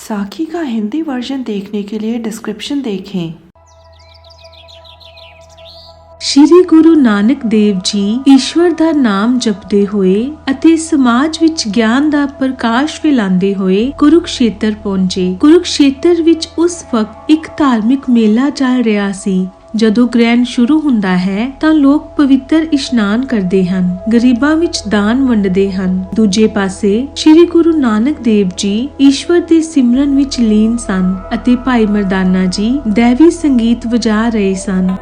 साखी का हिंदी वर्जन देखने के लिए डिस्क्रिप्शन देखें। ਸ਼੍ਰੀ ਗੁਰੂ ਨਾਨਕ ਦੇਵ ਜੀ ਈਸ਼ਵਰ ਦਾ ਨਾਮ ਜਪਦੇ ਹੋਏ ਅਤੇ ਸਮਾਜ ਵਿੱਚ ਗਿਆਨ ਦਾ ਪ੍ਰਕਾਸ਼ ਫੈਲਾਉਂਦੇ ਹੋਏ ਕੁਰੂਕਸ਼ੇਤਰ ਪਹੁੰਚੇ। ਕੁਰੂਕਸ਼ੇਤਰ ਵਿੱਚ ਉਸ ਵਕਤ ਇੱਕ ਧਾਰਮਿਕ ਮੇਲਾ ਚੱਲ ਰਿਹਾ ਸੀ। ਜਦੋਂ ਗ੍ਰਹਿਣ ਸ਼ੁਰੂ ਹੁੰਦਾ ਹੈ ਤਾਂ ਲੋਕ ਪਵਿੱਤਰ ਇਸ਼ਨਾਨ ਕਰਦੇ ਹਨ, ਗਰੀਬਾਂ ਵਿੱਚ ਦਾਨ ਵੰਡਦੇ ਹਨ। ਦੂਜੇ ਪਾਸੇ ਸ਼੍ਰੀ ਗੁਰੂ ਨਾਨਕ ਦੇਵ ਜੀ ਈਸ਼ਵਰ ਦੇ ਸਿਮਰਨ ਵਿੱਚ ਲੀਨ ਸਨ ਅਤੇ ਭਾਈ ਮਰਦਾਨਾ ਜੀ ਦੈਵੀ ਸੰਗੀਤ ਵਜਾ ਰਹੇ ਸਨ।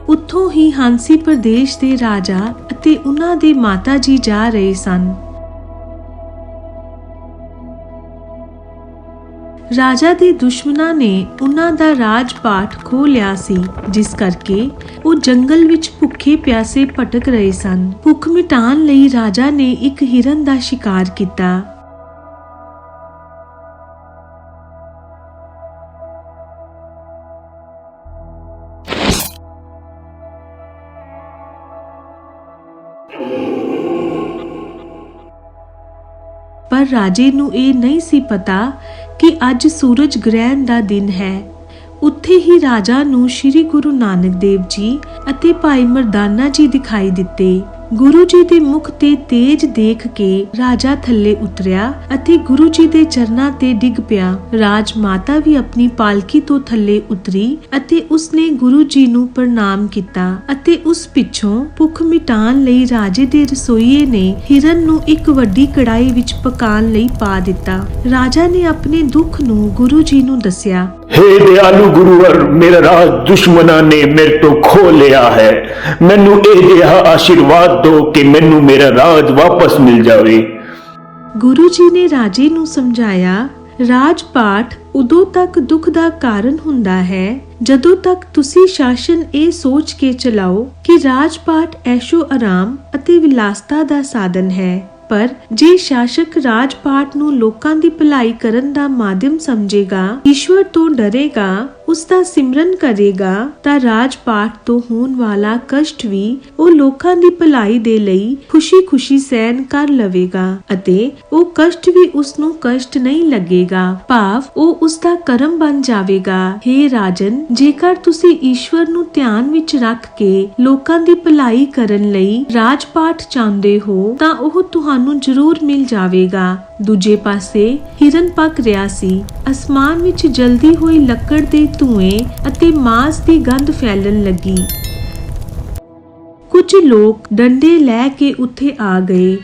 ਉੱਥੋਂ ਹੀ ਹਾਂਸੀ ਪ੍ਰਦੇਸ਼ ਦੇ ਰਾਜਾ ਅਤੇ ਉਹਨਾਂ ਦੇ ਮਾਤਾ ਜੀ ਜਾ ਰਹੇ ਸਨ। ਰਾਜਾ ਦੇ ਦੁਸ਼ਮਣਾਂ ਨੇ ਉਹਨਾਂ ਦਾ ਰਾਜ ਪਾਠ ਖੋਹ ਲਿਆ ਸੀ, ਜਿਸ ਕਰਕੇ ਉਹ ਜੰਗਲ ਵਿੱਚ ਭੁੱਖੇ ਪਿਆਸੇ ਭਟਕ ਰਹੇ ਸਨ। ਭੁੱਖ ਮਿਟਾਉਣ ਲਈ ਰਾਜਾ ਨੇ ਇੱਕ ਹਿਰਨ ਦਾ ਸ਼ਿਕਾਰ ਕੀਤਾ। ਪਰ ਰਾਜੇ ਨੂੰ ਇਹ ਨਹੀਂ ਸੀ ਪਤਾ ਕਿ ਅੱਜ ਸੂਰਜ ਗ੍ਰਹਿਣ ਦਾ ਦਿਨ ਹੈ। ਉੱਥੇ ਹੀ ਰਾਜਾ ਨੂੰ ਸ਼੍ਰੀ ਗੁਰੂ ਨਾਨਕ ਦੇਵ ਜੀ ਅਤੇ ਭਾਈ ਮਰਦਾਨਾ ਜੀ ਦਿਖਾਈ ਦਿੱਤੇ। ਗੁਰੂ ਜੀ ਦੇ ਮੁਖ ਤੇ ਤੇਜ ਦੇਖ ਕੇ ਰਾਜਾ ਥੱਲੇ ਉਤਰਿਆ ਅਤੇ ਗੁਰੂ ਜੀ ਦੇ ਚਰਨਾਂ ਤੇ ਡਿੱਗ ਪਿਆ। ਰਾਜ ਮਾਤਾ ਵੀ ਆਪਣੀ ਪਾਲਕੀ ਤੋਂ ਥੱਲੇ ਉਤਰੀ ਅਤੇ ਉਸਨੇ ਗੁਰੂ ਜੀ ਨੂੰ ਪ੍ਰਣਾਮ ਕੀਤਾ ਅਤੇ ਉਸ ਪਿੱਛੋਂ ਭੁੱਖ ਮਿਟਾਉਣ ਲਈ ਰਾਜੇ ਦੇ ਰਸੋਈਏ ਨੇ ਹਿਰਨ ਨੂੰ ਇੱਕ ਵੱਡੀ ਕੜਾਈ ਵਿੱਚ ਪਕਾਉਣ ਲਈ ਪਾ ਦਿੱਤਾ। ਰਾਜਾ ਨੇ ਆਪਣੇ ਦੁੱਖ ਨੂੰ ਗੁਰੂ ਜੀ ਨੂੰ ਦੱਸਿਆ। हे दयालु गुरुवर, मेरा राज दुश्मना ने मेरे तो खो लिया है। मैनू यह आशीर्वाद दो कि मैनू मेरा राज वापस मिल जावे। ਗੁਰੂ ਜੀ ਨੇ ਰਾਜੇ ਨੂੰ ਸਮਝਾਇਆ, ਰਾਜ ਪਾਠ ਉਦੋਂ ਤੱਕ ਦੁੱਖ ਦਾ ਕਾਰਨ ਹੁੰਦਾ ਹੈ ਜਦੋਂ ਤੱਕ ਤੁਸੀਂ ਸ਼ਾਸਨ ਇਹ ਸੋਚ ਕੇ ਚਲਾਓ ਕਿ ਰਾਜ ਪਾਠ ਐਸ਼ੋ ਆਰਾਮ ਅਤੇ ਵਿਲਾਸਤਾ ਦਾ ਸਾਧਨ ਹੈ। ਪਰ ਜੇ ਸ਼ਾਸਕ ਰਾਜ ਪਾਠ ਨੂੰ ਲੋਕਾਂ ਦੀ ਭਲਾਈ ਕਰਨ ਦਾ ਮਾਧਿਅਮ ਸਮਝੇਗਾ, ਈਸ਼ਵਰ ਤੋਂ ਡਰੇਗਾ, ਉਸ ਦਾ ਸਿਮਰਨ ਕਰੇਗਾ ਤਾਂ ਰਾਜ ਪਾਠ ਤੋਂ ਹੋਣ ਵਾਲਾ ਕਸ਼ਟ ਵੀ ਉਹ ਲੋਕਾਂ ਦੀ ਭਲਾਈ ਦੇ ਲਈ ਖੁਸ਼ੀ-ਖੁਸ਼ੀ ਸਹਿਨ ਕਰ ਲਵੇਗਾ ਅਤੇ ਉਹ ਕਸ਼ਟ ਵੀ ਉਸ ਨੂੰ ਕਸ਼ਟ ਨਹੀਂ ਲੱਗੇਗਾ, ਭਾਵ ਉਹ ਉਸ ਦਾ ਕਰਮ ਬਣ ਜਾਵੇਗਾ। हे ਰਾਜਨ, ਜੇਕਰ ਤੁਸੀਂ ਈਸ਼ਵਰ ਨੂੰ ਧਿਆਨ ਵਿੱਚ ਰੱਖ ਕੇ ਲੋਕਾਂ ਦੀ ਭਲਾਈ ਕਰਨ ਲਈ ਰਾਜ ਪਾਠ ਚਾਹੁੰਦੇ ਹੋ ਤਾਂ ਉਹ ਤੁਹਾਨੂੰ ਜ਼ਰੂਰ ਮਿਲ ਜਾਵੇਗਾ। ਦੂਜੇ ਪਾਸੇ ਹਿਰਨ ਪੱਕ ਰਿਹਾ ਸੀ। ਅਸਮਾਨ ਵਿੱਚ ਜਲਦੀ ਹੋਈ ਲੱਕੜ ਦੇ ਧੂਏ ਅਤੇ ਮਾਂਸ ਦੀ ਗੰਧ ਫੈਲਣ ਲੱਗੀ। ਕੁਝ ਲੋਕ ਡੰਡੇ ਲੈ ਕੇ ਉੱਥੇ ਆ ਗਏ।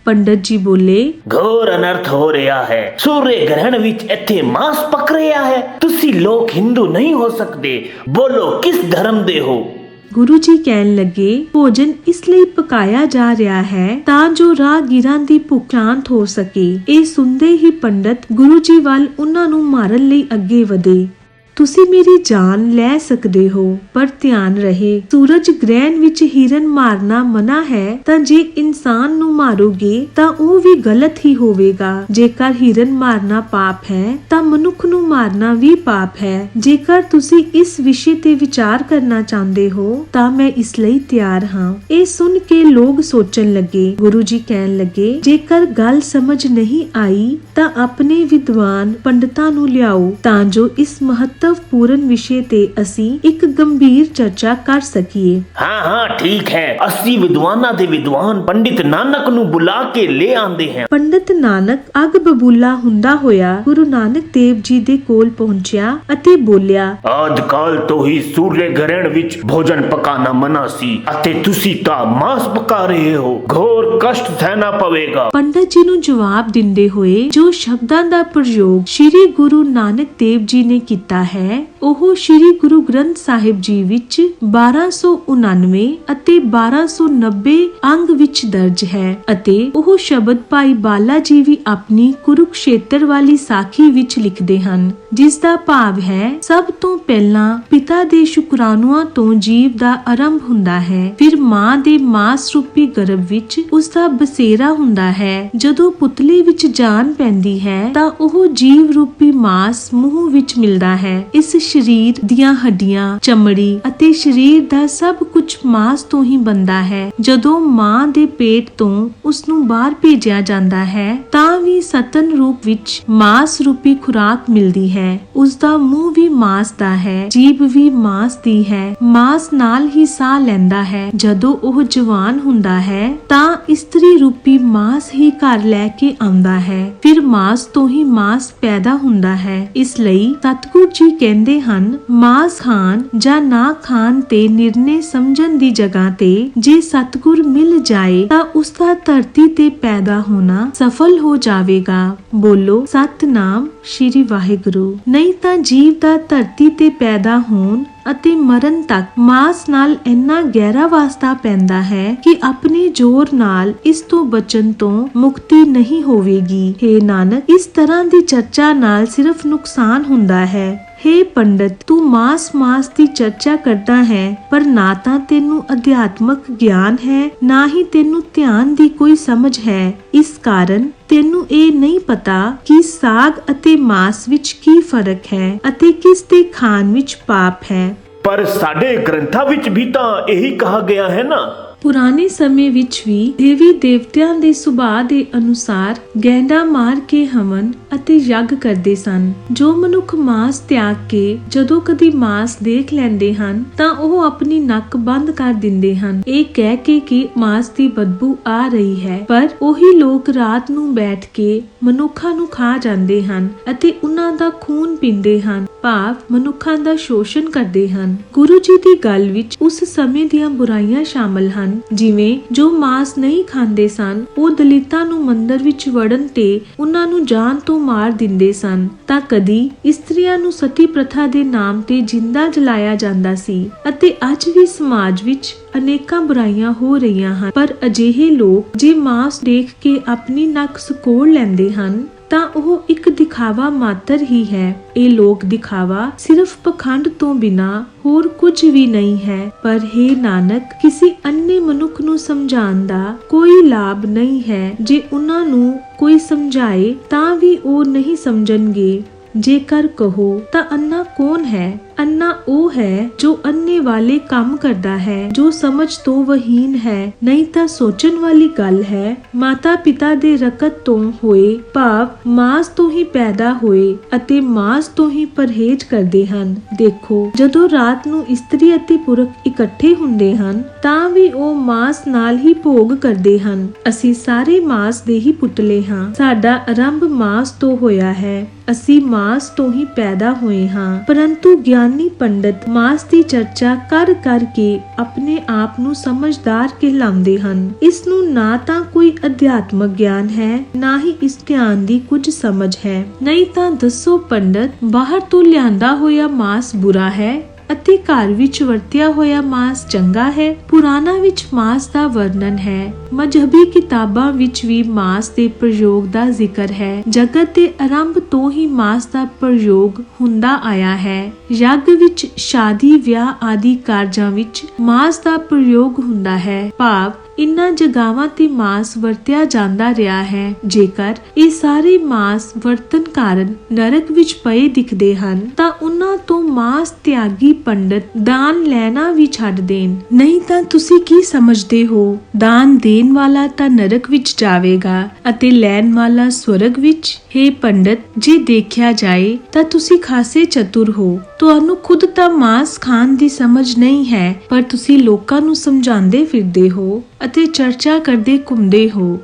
ਪੰਡਤ ਜੀ ਬੋਲੇ, घोर अनर्थ हो रहा है। सूर्य ग्रहण विच इत्थे मांस पक रहा है। तुसी लोग हिंदू नहीं हो सकते। बोलो किस धर्म दे हो? ਗੁਰੂ ਜੀ ਕਹਿਣ ਲੱਗੇ, ਭੋਜਨ ਇਸ ਲਈ ਪਕਾਇਆ ਜਾ ਰਿਹਾ ਹੈ ਤਾਂ ਜੋ ਰਾਹਗੀਰਾਂ ਦੀ ਭੁੱਖ ਸ਼ਾਂਤ ਹੋ ਸਕੇ। ਇਹ ਸੁਣਦੇ ਹੀ ਪੰਡਤ ਗੁਰੂ ਜੀ ਵੱਲ ਉਹਨਾਂ ਨੂੰ ਮਾਰਨ ਲਈ ਅੱਗੇ ਵਧੇ। ਤੁਸੀਂ ਮੇਰੀ ਜਾਨ ਲੈ ਸਕਦੇ ਹੋ, ਪਰ ਧਿਆਨ ਰਹੇ, ਸੂਰਜ ਗ੍ਰਹਿਣ ਵਿੱਚ ਹਿਰਨ ਮਾਰਨਾ ਮਨਾ ਹੈ ਤਾਂ ਜੇ ਇਨਸਾਨ ਨੂੰ ਮਾਰੋਗੇ ਤਾਂ ਉਹ ਵੀ ਗਲਤ ਹੀ ਹੋਵੇਗਾ। ਜੇਕਰ ਹਿਰਨ ਮਾਰਨਾ ਪਾਪ ਹੈ ਤਾਂ ਮਨੁੱਖ ਨੂੰ ਮਾਰਨਾ ਵੀ ਪਾਪ ਹੈ। ਜੇਕਰ ਤੁਸੀਂ ਇਸ ਵਿਸ਼ੇ ਤੇ ਵਿਚਾਰ ਕਰਨਾ ਚਾਹੁੰਦੇ ਹੋ ਤਾਂ ਮੈਂ ਇਸ ਲਈ ਤਿਆਰ ਹਾਂ। ਇਹ ਸੁਣ ਕੇ ਲੋਕ ਸੋਚਣ ਲੱਗੇ। ਗੁਰੂ ਜੀ ਕਹਿਣ ਲੱਗੇ, ਜੇਕਰ ਗੱਲ ਸਮਝ ਨਹੀਂ ਆਈ ਤਾਂ ਆਪਣੇ ਵਿਦਵਾਨ ਪੰਡਤਾਂ ਨੂੰ ਲਿਆਓ ਤਾਂ ਜੋ ਇਸ ਮਹੱਤਵਪੂਰਨ ਵਿਸ਼ੇ ਤੇ ਅਸੀਂ ਇੱਕ ਗੰਭੀਰ ਚਰਚਾ ਕਰ ਸਕੀਏ। हाँ ठीक है। 80 विद्वाना दे विद्वान पंडित नानक ਨੂੰ ਬੁਲਾ ਕੇ ਲੈ ਆਂਦੇ हैं। ਪੰਡਤ ਨਾਨਕ ਅੱਗ ਬਬੂਲਾ ਹੁੰਦਾ ਹੋਇਆ ਗੁਰੂ ਨਾਨਕ ਦੇਵ ਜੀ ਦੇ ਕੋਲ ਪਹੁੰਚਿਆ ਅਤੇ ਬੋਲਿਆ, ਅੱਜ ਕੱਲ ਤੋਂ ਹੀ ਸੂਰਜ ਗ੍ਰਹਿਣ ਵਿੱਚ ਭੋਜਨ ਪਕਾਣਾ ਮਨਾ ਸੀ ਅਤੇ ਤੁਸੀਂ ਤਾਂ ਮਾंस ਪਕਾ ਰਹੇ ਹੋ। ਘੋਰ ਕਸ਼ਟ ਸਹਿਣਾ ਪਵੇਗਾ। ਪੰਡਤ ਜੀ ਨੂੰ ਜਵਾਬ ਦਿੰਦੇ ਹੋਏ ਜੋ ਸ਼ਬਦਾਂ ਦਾ ਪ੍ਰਯੋਗ ਸ਼੍ਰੀ ਗੁਰੂ ਨਾਨਕ ਦੇਵ ਜੀ ਨੇ ਕੀਤਾ ਹੈ ਉਹ ਸ੍ਰੀ ਗੁਰੂ ਗ੍ਰੰਥ ਸਾਹਿਬ ਜੀ ਵਿੱਚ 1299 ਅਤੇ 1290 ਅੰਗ ਵਿੱਚ ਦਰਜ ਹੈ ਅਤੇ ਉਹ ਸ਼ਬਦ ਭਾਈ ਬਾਲਾ ਜੀ ਵੀ ਆਪਣੀ ਕੁਰੂਕਸ਼ੇਤਰ ਵਾਲੀ ਸਾਖੀ ਵਿੱਚ ਲਿਖਦੇ ਹਨ, ਜਿਸ ਦਾ ਭਾਵ ਹੈ ਸਭ ਤੋਂ ਪਹਿਲਾਂ ਪਿਤਾ ਦੇ ਸ਼ੁਕਰਾਣੂਆਂ ਤੋਂ ਜੀਵ ਦਾ ਆਰੰਭ ਹੁੰਦਾ ਹੈ, ਫਿਰ ਮਾਂ ਦੇ ਮਾਸ ਰੂਪੀ ਗਰਭ ਵਿੱਚ ਉਸ ਦਾ ਬਸੇਰਾ ਹੁੰਦਾ ਹੈ। ਜਦੋਂ ਪੁਤਲੇ ਵਿੱਚ ਜਾਨ ਪੈਂਦੀ ਹੈ ਤਾਂ ਉਹ ਜੀਵ ਰੂਪੀ ਮਾਸ ਮੂੰਹ ਵਿੱਚ ਮਿਲਦਾ ਹੈ। ਇਸ ਸਰੀਰ ਦੀਆਂ ਹੱਡੀਆਂ, ਚਮੜੀ ਅਤੇ ਸਰੀਰ ਦਾ ਸਭ ਕੁਝ ਮਾਸ ਤੋਂ ਹੀ ਬਣਦਾ ਹੈ। ਜਦੋਂ ਮਾਂ ਦੇ ਪੇਟ ਤੋਂ ਉਸ ਨੂੰ ਬਾਹਰ ਭੇਜਿਆ ਜਾਂਦਾ ਹੈ ਤਾਂ ਵੀ ਸਤਨ ਰੂਪ ਵਿੱਚ ਮਾਸ ਰੂਪੀ ਖੁਰਾਕ ਮਿਲਦੀ ਹੈ। ਉਸ ਦਾ ਮੂੰਹ ਵੀ ਮਾਸ ਦਾ ਹੈ, ਜੀਭ ਵੀ ਮਾਸ ਦੀ ਹੈ, ਮਾਸ ਨਾਲ ਹੀ ਸਾਹ ਲੈਂਦਾ ਹੈ। ਜਦੋਂ ਉਹ ਜਵਾਨ ਹੁੰਦਾ ਹੈ ਤਾਂ ਇਸਤਰੀ ਰੂਪੀ ਮਾਸ ਹੀ ਘਰ ਲੈ ਕੇ ਆਉਂਦਾ ਹੈ, ਫਿਰ ਮਾਸ ਤੋਂ ਹੀ ਮਾਸ ਪੈਦਾ ਹੁੰਦਾ ਹੈ। ਇਸ ਲਈ ਸਤਿਗੁਰ ਜੀ ਕਹਿੰਦੇ ਹਨ, ਮਾਸ ਖਾਣ ਜਾਂ ਨਾ ਖਾਣ ਤੇ ਨਿਰਣੇ ਸਮਝਣ ਦੀ ਜਗ੍ਹਾ ਤੇ ਜੇ ਸਤਿਗੁਰ ਮਿਲ ਜਾਏ ਤਾਂ ਉਸ ਦਾ ਧਰਤੀ ਤੇ ਪੈਦਾ ਹੋਣਾ ਸਫਲ ਹੋ ਜਾਵੇਗਾ। ਬੋਲੋ ਸਤਨਾਮ ਸ਼੍ਰੀ ਵਾਹਿਗੁਰੂ। ਨਹੀਂ ਤਾਂ ਜੀਵ ਦਾ ਧਰਤੀ ਤੇ ਪੈਦਾ ਹੋਣ ਅਤੇ ਮਰਨ ਤੱਕ ਮਾਸ ਨਾਲ ਇੰਨਾ ਗਹਿਰਾ ਵਾਸਤਾ ਪੈਂਦਾ ਹੈ ਕਿ ਆਪਣੇ ਜ਼ੋਰ ਨਾਲ ਇਸ ਤੋਂ ਬਚਣ ਤੋਂ ਮੁਕਤੀ ਨਹੀਂ ਹੋਵੇਗੀ। ਹੇ ਨਾਨਕ, ਇਸ ਤਰ੍ਹਾਂ ਦੀ ਚਰਚਾ ਨਾਲ ਸਿਰਫ ਨੁਕਸਾਨ ਹੁੰਦਾ ਹੈ। ਹੇ ਪੰਡਤ, ਤੂੰ ਮਾਸ ਦੀ ਚਰਚਾ ਕਰਦਾ ਹੈ, ਪਰ ਨਾ ਤਾਂ ਤੈਨੂੰ ਅਧਿਆਤਮਕ ਗਿਆਨ ਹੈ, ਨਾ ਹੀ ਤੈਨੂੰ ਧਿਆਨ ਦੀ ਕੋਈ ਸਮਝ ਹੈ। ਇਸ ਕਾਰਨ ਤੈਨੂੰ ਇਹ ਨਹੀਂ ਪਤਾ ਕਿ ਸਾਗ ਅਤੇ ਮਾਸ ਵਿੱਚ ਕੀ ਫਰਕ ਹੈ ਅਤੇ ਕਿਸ ਦੇ ਖਾਣ ਵਿੱਚ ਪਾਪ ਹੈ। ਪਰ ਸਾਡੇ ਗ੍ਰੰਥਾਂ ਵਿੱਚ ਵੀ ਤਾਂ ਇਹੀ ਕਹਾ ਗਿਆ ਹੈ ਨਾ। ਪੁਰਾਣੇ ਸਮੇਂ ਵਿੱਚ ਵੀ ਦੇਵੀ ਦੇਵਤਿਆਂ ਦੇ ਸੁਭਾਅ ਦੇ ਅਨੁਸਾਰ ਗੈਂਡਾ ਮਾਰ ਕੇ ਹਵਨ ਅਤੇ ਯੱਗ ਕਰਦੇ ਸਨ। ਜੋ ਮਨੁੱਖ ਮਾਸ ਤਿਆਗ ਕੇ ਜਦੋਂ ਕਦੀ ਮਾਸ ਦੇਖ ਲੈਂਦੇ ਹਨ ਤਾਂ ਉਹ ਆਪਣੀ ਨੱਕ ਬੰਦ ਕਰ ਦਿੰਦੇ ਹਨ, ਇਹ ਕਹਿ ਕੇ ਕਿ ਮਾਸ ਦੀ ਬਦਬੂ ਆ ਰਹੀ ਹੈ। ਪਰ ਉਹੀ ਲੋਕ ਰਾਤ ਨੂੰ ਬੈਠ ਕੇ ਮਨੁੱਖਾਂ ਨੂੰ ਖਾ ਜਾਂਦੇ ਹਨ ਅਤੇ ਉਹਨਾਂ ਦਾ ਖੂਨ ਪੀਂਦੇ ਹਨ, ਭਾਵ ਮਨੁੱਖਾਂ ਦਾ ਸ਼ੋਸ਼ਣ ਕਰਦੇ ਹਨ। ਗੁਰੂ ਜੀ ਦੀ ਗੱਲ ਵਿੱਚ ਉਸ ਸਮੇਂ ਦੀਆਂ ਬੁਰਾਈਆਂ ਸ਼ਾਮਲ ਹਨ, ਜਿਵੇਂ ਜੋ ਮਾਸ ਨਹੀਂ ਖਾਂਦੇ ਸਨ ਉਹ ਦਲਿਤਾਂ ਨੂੰ ਮੰਦਰ ਵਿੱਚ ਵੜਨ ਤੇ ਉਹਨਾਂ ਨੂੰ ਜਾਨ ਤੋਂ ਮਾਰ ਦਿੰਦੇ ਸਨ, ਤਾਂ ਕਦੀ ਇਸਤਰੀਆਂ ਨੂੰ ਸਤੀ ਪ੍ਰਥਾ ਦੇ ਨਾਮ ਤੇ ਜਿੰਦਾ ਜਲਾਇਆ ਜਾਂਦਾ ਸੀ ਅਤੇ ਅੱਜ ਵੀ ਸਮਾਜ ਵਿੱਚ ਅਨੇਕਾਂ ਬੁਰਾਈਆਂ ਹੋ ਰਹੀਆਂ ਹਨ। ਪਰ ਅਜਿਹੇ ਲੋਕ ਜੇ ਮਾਸ ਦੇਖ ਕੇ ਆਪਣੀ ਨੱਕ ਸੁਕੋੜ ਲੈਂਦੇ ਹਨ ਤਾਂ ਉਹ ਇੱਕ ਦਿਖਾਵਾ ਮਾਤਰ ਹੀ ਹੈ। ਇਹ ਲੋਕ ਦਿਖਾਵਾ ਸਿਰਫ ਪਖੰਡ ਤੋਂ ਬਿਨਾਂ ਹੋਰ ਕੁਝ ਵੀ ਨਹੀਂ ਹੈ। ਪਰ ਹੇ ਨਾਨਕ, ਕਿਸੇ ਅੰਨੇ ਮਨੁੱਖ ਨੂੰ ਸਮਝਾਉਣ ਦਾ ਕੋਈ ਲਾਭ ਨਹੀਂ ਹੈ। ਜੇ ਉਹਨਾਂ ਨੂੰ ਕੋਈ ਸਮਝਾਏ ਤਾਂ ਵੀ ਉਹ ਨਹੀਂ ਸਮਝਣਗੇ। ਜੇਕਰ ਕਹੋ ਤਾਂ ਅੰਨਾ ਕੌਣ ਹੈ? ਅੰਨਾ ਉਹ ਹੈ ਜੋ ਅੰਨੇ ਵਾਲੇ ਕੰਮ ਕਰਦਾ ਹੈ, ਜੋ ਸਮਝ ਤੋਂ ਵਹੀਨ ਹੈ। ਨਹੀਂ ਤਾਂ ਸੋਚਣ ਵਾਲੀ ਗੱਲ ਹੈ। ਮਾਤਾ ਪਿਤਾ ਦੇ ਰਕਤ ਤੋਂ ਹੋਏ, ਭਾਵ ਮਾਸ ਤੋਂ ਹੀ ਪੈਦਾ ਹੋਏ ਅਤੇ ਮਾਸ ਤੋਂ ਹੀ ਪਰਹੇਜ਼ ਕਰਦੇ ਹਨ। ਦੇਖੋ, ਜਦੋਂ ਰਾਤ ਨੂੰ ਇਸਤਰੀ ਅਤੇ ਪੁਰਖ ਇਕੱਠੇ ਹੁੰਦੇ ਹਨ ਤਾਂ ਵੀ ਉਹ ਮਾਸ ਨਾਲ ਹੀ ਭੋਗ ਕਰਦੇ ਹਨ। ਅਸੀਂ ਸਾਰੇ ਮਾਸ ਦੇ ਹੀ ਪੁਤਲੇ ਹਾਂ। ਸਾਡਾ ਆਰੰਭ ਮਾਸ ਤੋਂ ਹੋਇਆ ਹੈ। ਅਸੀਂ ਮਾਸ ਤੋਂ ਹੀ ਪੈਦਾ ਹੋਏ ਹਾਂ। ਪਰੰਤੂ ਗਿਆਨੀ ਪੰਡਤ ਮਾਸ ਦੀ ਚਰਚਾ ਕਰ ਕਰਕੇ ਆਪਣੇ ਆਪ ਨੂੰ ਸਮਝਦਾਰ ਕਹਿਲਾਉਂਦੇ ਹਨ। ਇਸ ਨੂੰ ਨਾ ਤਾਂ ਕੋਈ ਅਧਿਆਤਮਕ ਗਿਆਨ ਹੈ, ਨਾ ਹੀ ਇਸ ਗਿਆਨ ਦੀ ਕੁਝ ਸਮਝ ਹੈ। ਨਹੀਂ ਤਾਂ ਦੱਸੋ ਪੰਡਤ, ਬਾਹਰ ਤੋਂ ਲਿਆਂਦਾ ਹੋਇਆ ਮਾਸ ਬੁਰਾ ਹੈ ਅਤੇ ਘਰ ਵਿੱਚ ਵਰਤਿਆ ਹੋਇਆ ਮਾਸ ਚੰਗਾ ਹੈ? ਪੁਰਾਣਾ ਵਿੱਚ ਮਾਸ ਦਾ ਵਰਣਨ ਹੈ। ਮਜ਼ਹਬੀ ਕਿਤਾਬਾਂ ਵਿੱਚ ਵੀ ਮਾਸ ਦੇ ਪ੍ਰਯੋਗ ਦਾ ਜ਼ਿਕਰ ਹੈ। ਜਗਤ ਦੇ ਆਰੰਭ ਤੋਂ ਹੀ ਮਾਸ ਦਾ ਪ੍ਰਯੋਗ ਹੁੰਦਾ ਆਇਆ ਹੈ। ਯੱਗ ਵਿੱਚ, ਸ਼ਾਦੀ, ਵਿਆਹ ਆਦਿ ਕਾਰਜਾਂ ਵਿੱਚ ਮਾਸ ਦਾ ਪ੍ਰਯੋਗ ਹੁੰਦਾ ਹੈ, ਭਾਵ ਇਨ੍ਹਾਂ ਜਗਾਵਾਂ ਤੇ ਮਾਸ ਵਰਤਿਆ ਜਾਂਦਾ ਰਿਹਾ ਹੈ। ਜੇਕਰ ਇਹ ਸਾਰੇ ਮਾਸ ਵਰਤਨ ਕਾਰਨ ਨਰਕ ਵਿੱਚ ਪਏ ਦਿਖਦੇ ਹਨ ਤਾਂ ਉਹਨਾਂ ਤੋਂ ਮਾਸ ਤਿਆਗੀ ਪੰਡਤ ਦਾਨ ਲੈਣਾ ਵੀ ਛੱਡ ਦੇਣ। ਨਹੀਂ ਤਾਂ ਤੁਸੀਂ ਕੀ ਸਮਝਦੇ ਹੋ? ਦਾਨ ਦੇਣ ਵਾਲਾ ਤਾਂ ਨਰਕ ਵਿੱਚ ਜਾਵੇਗਾ ਅਤੇ ਲੈਣ ਵਾਲਾ ਸਵਰਗ ਵਿੱਚ? ਹੇ ਪੰਡਤ, ਜੇ ਦੇਖਿਆ ਜਾਏ ਤਾਂ ਤੁਸੀਂ ਖਾਸੇ ਚਤੁਰ ਹੋ। ਤੁਹਾਨੂੰ ਖੁਦ ਤਾਂ ਮਾਸ ਖਾਣ ਦੀ ਸਮਝ ਨਹੀਂ ਹੈ, ਪਰ ਤੁਸੀਂ ਲੋਕਾਂ ਨੂੰ ਸਮਝਾਉਂਦੇ ਫਿਰਦੇ ਹੋ ਅਤੇ ਚਰਚਾ ਕਰਦੇ ਘੁੰਮਦੇ ਹੋ,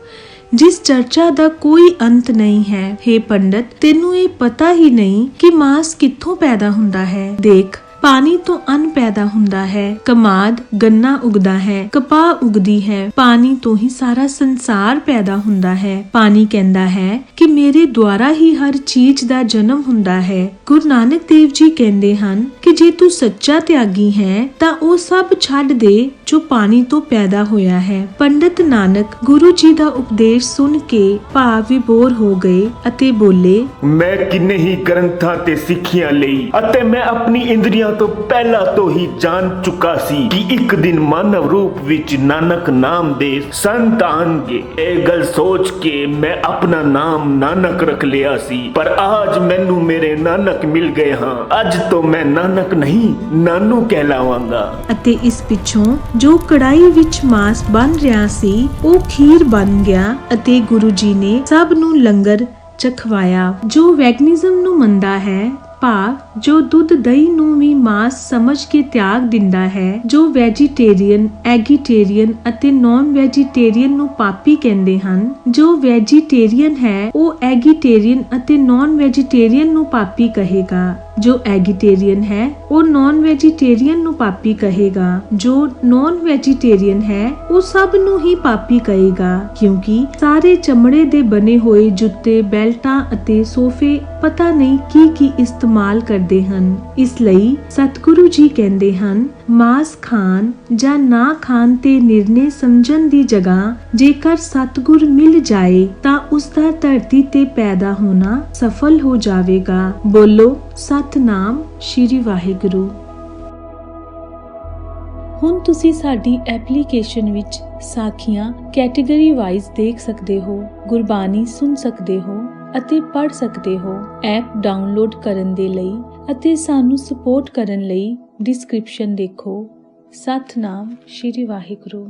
ਜਿਸ ਚਰਚਾ ਦਾ ਕੋਈ ਅੰਤ ਨਹੀਂ ਹੈ। ਹੇ ਪੰਡਤ, ਤੈਨੂੰ ਇਹ ਪਤਾ ਹੀ ਨਹੀਂ ਕਿ ਮਾਸ ਕਿੱਥੋਂ ਪੈਦਾ ਹੁੰਦਾ ਹੈ। ਦੇਖ, ਪਾਣੀ ਤੋਂ ਅੰਨ ਪੈਦਾ ਹੁੰਦਾ ਹੈ, ਕਮਾਦ ਗੰਨਾ ਉਗਦਾ ਹੈ, ਕਪਾਹ ਉਗਦੀ ਹੈ, ਪਾਣੀ ਤੋਂ ਹੀ ਸਾਰਾ ਸੰਸਾਰ ਪੈਦਾ ਹੁੰਦਾ ਹੈ। ਪਾਣੀ ਕਹਿੰਦਾ ਹੈ ਕਿ ਮੇਰੇ ਦੁਆਰਾ ਹੀ ਹਰ ਚੀਜ਼ ਦਾ ਜਨਮ ਹੁੰਦਾ ਹੈ। ਗੁਰੂ ਨਾਨਕ ਦੇਵ ਜੀ ਕਹਿੰਦੇ ਹਨ ਕਿ ਜੇ ਤੂੰ ਸੱਚਾ ਤਿਆਗੀ ਹੈ ਤਾਂ ਉਹ ਸਭ ਛੱਡ ਦੇ ਜੋ ਪਾਣੀ ਤੋਂ ਪੈਦਾ ਹੋਇਆ ਹੈ। ਪੰਡਿਤ ਨਾਨਕ ਗੁਰੂ ਜੀ ਦਾ ਉਪਦੇਸ਼ ਸੁਣ ਕੇ ਭਾਵ ਵਿਭੋਰ ਹੋ ਗਏ ਅਤੇ ਬੋਲੇ, ਮੈਂ ਕਿੰਨੇ ਹੀ ਗ੍ਰੰਥਾਂ ਤੇ ਸਿੱਖਿਆ ਲਈ ਅਤੇ ਮੈਂ ਆਪਣੀ ਇੰਦਰੀਆਂ ਤੋਂ ਪਹਿਲਾਂ ਤੋਂ ਹੀ ਜਾਣ ਚੁੱਕਾ ਸੀ ਕਿ ਇੱਕ ਦਿਨ ਮਾਨਵ ਰੂਪ ਵਿੱਚ ਨਾਨਕ ਨਾਮ ਦੇ ਸੰਤ ਆਣਗੇ। ਇਹ ਗੱਲ ਸੋਚ ਕੇ ਮੈਂ ਆਪਣਾ ਨਾਮ ਨਾਨਕ ਰੱਖ ਲਿਆ ਸੀ, ਪਰ ਅੱਜ ਮੈਨੂੰ ਮੇਰੇ ਨਾਨਕ ਮਿਲ ਗਏ ਹਾਂ। ਅੱਜ ਤੋਂ ਮੈਂ ਨਾਨਕ ਨਹੀਂ ਨਾਨੂ ਕਹਿਲਾਵਾਂਗਾ। ਅਤੇ ਇਸ ਪਿੱਛੋਂ ਜੋ ਕੜਾਈ ਵਿੱਚ ਮਾਸ ਬਣ ਰਿਹਾ ਸੀ ਉਹ ਖੀਰ ਬਣ ਗਿਆ ਅਤੇ ਗੁਰੂ ਜੀ ਨੇ ਸਭ ਨੂੰ ਲੰਗਰ ਚਖਵਾਇਆ। ਜੋ ਵੈਗਨਿਜ਼ਮ ਨੂੰ ਮੰਨਦਾ ਹੈ, ਭਾਵ ਜੋ ਦੁੱਧ ਦਹੀਂ ਨੂੰ ਵੀ ਮਾਸ ਸਮਝ ਕੇ ਤਿਆਗ ਦਿੰਦਾ ਹੈ, ਜੋ ਵੈਜੀਟੇਰੀਅਨ, ਐਗੀਟੇਰੀਅਨ ਅਤੇ ਨਾਨ ਵੈਜੀਟੇਰੀਅਨ ਨੂੰ ਪਾਪੀ ਕਹਿੰਦੇ ਹਨ, ਜੋ ਵੈਜੀਟੇਰੀਅਨ ਹੈ ਉਹ ਐਗੀਟੇਰੀਅਨ ਅਤੇ ਨਾਨ ਵੈਜੀਟੇਰੀਅਨ ਨੂੰ ਪਾਪੀ ਕਹੇਗਾ, ਜੋ ਐਗੀਟੇਰੀਅਨ ਹੈ ਉਹ ਨਾਨ ਵੈਜੀਟੇਰੀਅਨ ਨੂੰ ਪਾਪੀ ਕਹੇਗਾ, ਜੋ ਨਾਨ ਵੈਜੀਟੇਰੀਅਨ ਹੈ ਉਹ ਸਭ ਨੂੰ ਹੀ ਪਾਪੀ ਕਹੇਗਾ, ਕਿਉਂਕਿ ਸਾਰੇ ਚਮੜੇ ਦੇ ਬਣੇ ਹੋਏ ਜੁੱਤੇ, ਬੈਲਟਾਂ ਅਤੇ ਸੋਫੇ ਪਤਾ ਨਹੀਂ ਕੀ ਇਸਤੇਮਾਲ ਕਰਦੇ ਹਨ। ਇਸ ਲਈ ਸਤਿਗੁਰੂ ਜੀ ਕਹਿੰਦੇ ਹਨ, ਮਾਸ ਖਾਣ ਜਾਂ ਨਾ ਖਾਣ ਤੇ ਨਿਰਣੇ ਸਮਝਣ ਦੀ ਜਗ੍ਹਾ ਜੇਕਰ ਸਤਿਗੁਰ ਮਿਲ ਜਾਏ ਤਾਂ ਉਸ ਦਾ ਧਰਤੀ ਤੇ ਪੈਦਾ ਹੋਣਾ ਸਫਲ ਹੋ ਜਾਵੇਗਾ। ਬੋਲੋ ਸਤਨਾਮ ਸ਼੍ਰੀ ਵਾਹਿਗੁਰੂ। ਹੁਣ ਤੁਸੀਂ ਸਾਡੀ ਐਪਲੀਕੇਸ਼ਨ ਵਿੱਚ ਸਾਖੀਆਂ ਕੈਟੇਗਰੀ ਵਾਈਜ਼ ਦੇਖ ਸਕਦੇ ਹੋ, ਗੁਰਬਾਣੀ ਸੁਣ ਸਕਦੇ ਹੋ ਅਤੇ ਪੜ੍ਹ ਸਕਦੇ ਹੋ। ਐਪ ਡਾਊਨਲੋਡ ਕਰਨ ਦੇ ਲਈ ਅਤੇ ਸਾਨੂੰ ਸਪੋਰਟ ਕਰਨ ਲਈ ਡਿਸਕ੍ਰਿਪਸ਼ਨ ਦੇਖੋ। ਸਤਨਾਮ ਸ਼੍ਰੀ ਵਾਹਿਗੁਰੂ।